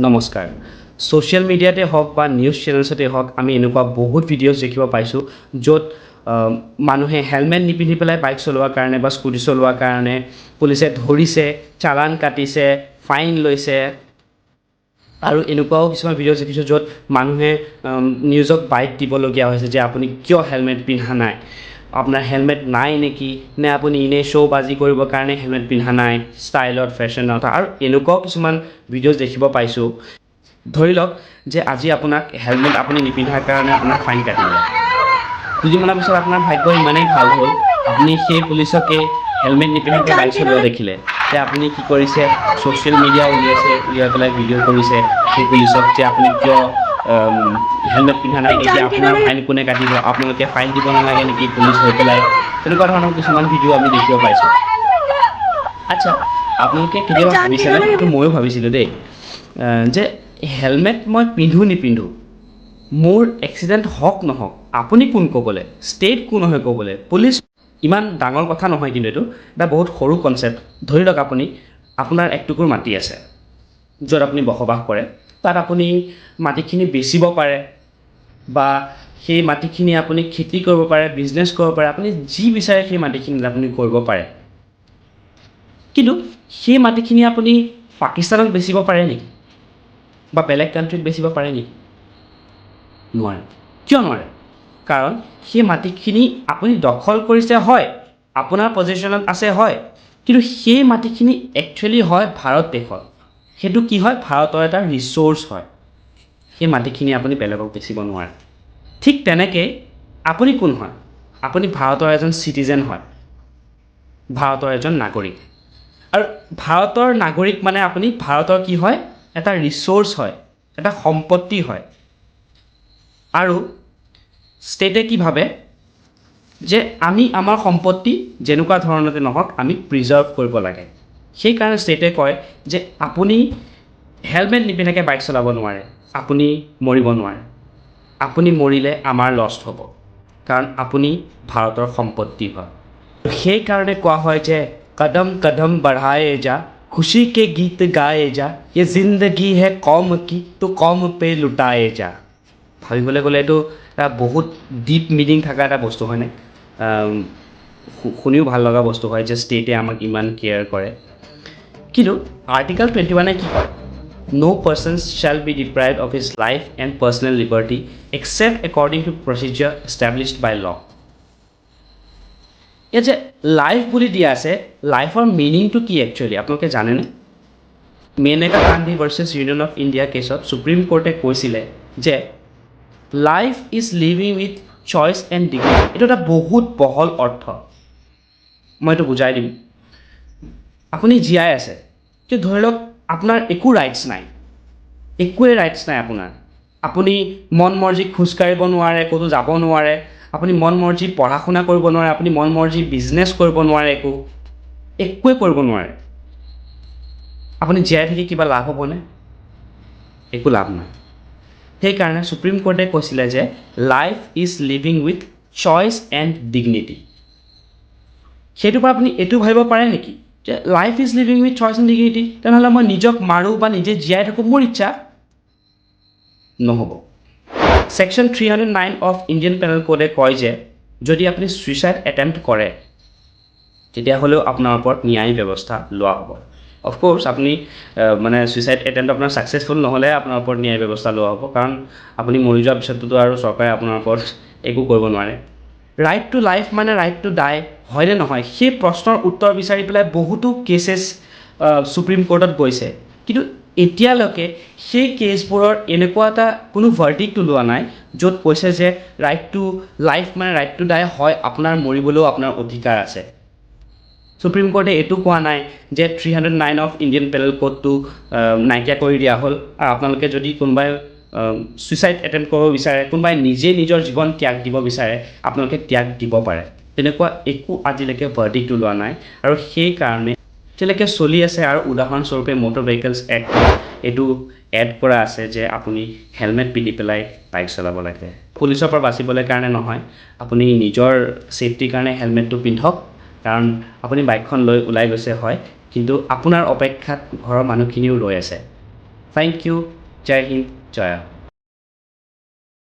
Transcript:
নমস্কাৰ। ছ'চিয়েল মিডিয়াতে হওক বা নিউজ চেনেলছতে হওক আমি এনেকুৱা বহুত ভিডিঅ'জ দেখিব পাইছোঁ য'ত মানুহে হেলমেট নিপিন্ধি পেলাই বাইক চলোৱাৰ কাৰণে বা স্কুটি চলোৱাৰ কাৰণে পুলিচে ধৰিছে, চালান কাটিছে, ফাইন লৈছে আৰু এনেকুৱাও কিছুমান ভিডিঅ' দেখিছোঁ য'ত মানুহে নিউজক বাইট দিবলগীয়া হৈছে যে আপুনি কিয় হেলমেট পিন্ধা নাই, আপোনাৰ হেলমেট নাই নেকি, নে আপুনি এনেই শ্ব' বাজি কৰিবৰ কাৰণে হেলমেট পিন্ধা নাই, ষ্টাইলত ফেশ্বনত আৰু এনেকুৱাও কিছুমান ভিডিঅ'জ দেখিব পাইছোঁ। ধৰি লওক যে আজি আপোনাক হেলমেট আপুনি নিপিন্ধাৰ কাৰণে আপোনাক ফাইন কাটিলে। দুদিনমানৰ পিছত আপোনাৰ ভাগ্য ইমানেই ভাল হ'ল, আপুনি সেই পুলিচকে হেলমেট নিপিন্ধাকৈ বাইক চলোৱা দেখিলে। যে আপুনি কি কৰিছে, ছ'চিয়েল মিডিয়া উলিয়াই পেলাই ভিডিঅ' কৰিছে সেই পুলিচক যে আপুনি কিয় হেলমেট পিন্ধা নাই, এতিয়া আপোনাৰ ফাইন কোনে কাটিব, আপোনালোকে ফাইন দিব নালাগে নেকি পুলিচ হৈ পেলাই, তেনেকুৱা ধৰণৰ কিছুমান ভিডিঅ' আমি দেখিব পাইছোঁ। আচ্ছা, আপোনালোকে কেতিয়াবা ভাবিছেনে, এইটো ময়ো ভাবিছিলোঁ দেই, যে হেলমেট মই পিন্ধো নিপিন্ধো, মোৰ এক্সিডেণ্ট হওক নহওক, আপুনি কোন ক'বলৈ, ষ্টেট কোন হয় ক'বলৈ, পুলিচ, ইমান ডাঙৰ কথা নহয়। কিন্তু এইটো এটা বহুত সৰু কনচেপ্ট। ধৰি লওক আপোনাৰ একটুকুৰ মাটি আছে য'ত আপুনি বসবাস কৰে, তাত আপুনি মাটিখিনি বেচিব পাৰে বা সেই মাটিখিনি আপুনি খেতি কৰিব পাৰে, বিজনেছ কৰিব পাৰে, আপুনি যি বিচাৰে সেই মাটিখিনিত আপুনি কৰিব পাৰে। কিন্তু সেই মাটিখিনি আপুনি পাকিস্তানক বেচিব পাৰে নেকি, বা বেলেগ কাণ্ট্ৰিত বেচিব পাৰে নেকি? নোৱাৰে। কিয় নোৱাৰে? কাৰণ সেই মাটিখিনি আপুনি দখল কৰিছে, হয়, আপোনাৰ পজিশ্যনত আছে, হয়, কিন্তু সেই মাটিখিনি একচুৱেলি হয় ভাৰত দেশৰ। সেইটো কি হয়, ভাৰতৰ এটা ৰিচ'ৰ্চ হয়। সেই মাটিখিনি আপুনি বেলেগক বেচিব নোৱাৰে। ঠিক তেনেকৈ আপুনি কোন হয়? আপুনি ভাৰতৰ এজন চিটিজেন হয়, ভাৰতৰ এজন নাগৰিক। আৰু ভাৰতৰ নাগৰিক মানে আপুনি ভাৰতৰ কি হয়, এটা ৰিচ'ৰ্চ হয়, এটা সম্পত্তি হয়। আৰু ষ্টেটে কি ভাবে যে আমি আমাৰ সম্পত্তি যেনেকুৱা ধৰণতে নহওক আমি প্ৰিজাৰ্ভ কৰিব লাগে। সেইকাৰণে ষ্টেটে কয় যে আপুনি হেলমেট নিপিন্ধাকৈ বাইক চলাব নোৱাৰে, আপুনি মৰিব নোৱাৰে, আপুনি মৰিলে আমাৰ লষ্ট হ'ব, কাৰণ আপুনি ভাৰতৰ সম্পত্তি হয়। সেইকাৰণে কোৱা হয় যে কদম কদম বঢ়ায়ে যা, খুশি কে গীত গায়ে যা, ये जिंदगी है कौम की तो कौम पे लुटाए जा। ভাবিবলৈ গ'লে এইটো এটা বহুত ডিপ মিনিং থকা এটা বস্তু হয়নে? শুনিও ভাল লগা বস্তু হয় যে ষ্টেটে আমাক ইমান কেয়াৰ কৰে। কিন্তু আৰ্টিকল 21 কি কয়? No person shall be deprived of his life and personal liberty except according to procedure established by law. এই যে লাইফ বুলি দিয়া আছে, লাইফৰ মিনিংটো কি একচুৱেলি আপোনালোকে জানেনে? Maneka Gandhi versus union of India কেছত সুপ্ৰিম কোৰ্টে কৈছিলে যে life is living with choice and dignity. এইটো এটা বহুত বহল অৰ্থ, মই এইটো বুজাই দিম। আপুনি জীয়াই আছে, কিন্তু ধৰি লওক আপোনাৰ একো ৰাইটছ নাই, একোৱেই ৰাইটছ নাই আপোনাৰ। আপুনি মন মৰ্জি খোজকাঢ়িব নোৱাৰে, ক'তো যাব নোৱাৰে, আপুনি মন মৰ্জি পঢ়া শুনা কৰিব নোৱাৰে, আপুনি মন মৰ্জি বিজনেছ কৰিব নোৱাৰে, একোৱে কৰিব নোৱাৰে। আপুনি জীয়াই থাকি কিবা লাভ হ'বনে? একো লাভ নাই। সেইকাৰণে সুপ্ৰিম কোৰ্টে কৈছিলে যে life is living with choice and dignity. সেইটোৰ পৰা আপুনি এইটো ভাবিব পাৰে নেকি যে life is living with choice and dignity, তেনেহ'লে মই নিজক মাৰোঁ বা নিজে জীয়াই থাকোঁ, মোৰ ইচ্ছা? নহ'ব। ছেকশ্যন 309 অফ ইণ্ডিয়ান পেনেল কোডে কয় যে যদি আপুনি ছুইচাইড এটেম্প্ট কৰে তেতিয়াহ'লেও আপোনাৰ ওপৰত ন্যায় ব্যৱস্থা লোৱা হ'ব। অফক'ৰ্ছ আপুনি মানে ছুইচাইড এটেম্প্ট আপোনাৰ ছাকচেছফুল নহ'লে আপোনাৰ ওপৰত ন্যায় ব্যৱস্থা লোৱা হ'ব, কাৰণ আপুনি মৰি যোৱাৰ পিছততো আৰু চৰকাৰে আপোনাৰ ওপৰত একো কৰিব নোৱাৰে। ৰাইট টু লাইফ মানে ৰাইট টু ডাই হয়নে নহয়, সেই প্ৰশ্নৰ উত্তৰ বিচাৰি পেলাই বহুতো কেছেছ সুপ্ৰিম কোৰ্টত গৈছে, কিন্তু এতিয়ালৈকে সেই কেছবোৰৰ এনেকুৱা এটা কোনো ভাৰ্ডিক্ট ওলোৱা নাই য'ত কৈছে যে ৰাইট টু লাইফ মানে ৰাইট টু ডাই হয়, আপোনাৰ মৰিবলৈও আপোনাৰ অধিকাৰ আছে। সুপ্ৰিম কোৰ্টে এইটো কোৱা নাই যে 309 অফ ইণ্ডিয়ান পেনেল কোডটো নাইকিয়া কৰি দিয়া হ'ল, আৰু আপোনালোকে যদি কোনোবাই ছুইচাইড এটেম্প্ট কৰিব বিচাৰে, কোনোবাই নিজে নিজৰ জীৱন ত্যাগ দিব বিচাৰে, আপোনালোকে ত্যাগ দিব পাৰে। তেনেকুৱা একো আজিলৈকে ভাৰ্ডিক্ট ওলোৱা নাই, আৰু সেইকাৰণে এতিয়ালৈকে চলি আছে। আৰু উদাহৰণস্বৰূপে মটৰ ভেহিকলছ এক্টত এইটো এড কৰা আছে যে আপুনি হেলমেট পিন্ধি পেলাই বাইক চলাব লাগে। পুলিচৰ পৰা বাচিবলৈ কাৰণে নহয়, আপুনি নিজৰ ছেফটিৰ কাৰণে হেলমেটটো পিন্ধক, কাৰণ আপুনি বাইকখন লৈ ওলাই গৈছে হয়, কিন্তু আপোনাৰ অপেক্ষাত ঘৰৰ মানুহখিনিও ৰৈ আছে। থেংক ইউ, জয় হিন্দ, জয়